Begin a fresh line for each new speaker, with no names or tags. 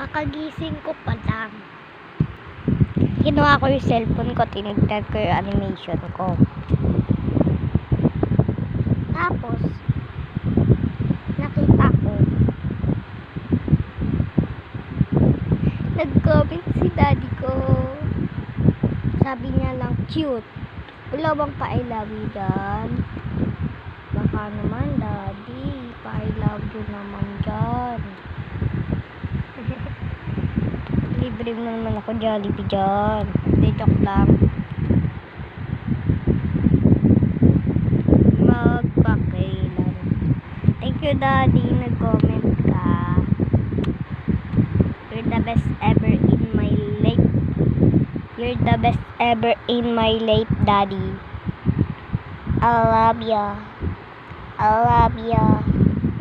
Kakagising ko pa lang. Ginawa ko yung cellphone ko, tinignan ko yung animation ko. Tapos, nakita ko, nag-comment si daddy ko. Sabi niya lang, cute. Wala bang pa-I love you dyan? Baka naman, daddy. Pa-I love you naman dyan. Libre mo naman ako Jollibee dyan. Hindi, joke lang. Magpakailan. Thank you, daddy. Nag-comment ka. You're the best ever in my life. You're the best ever in my life, daddy. I love ya. I love ya.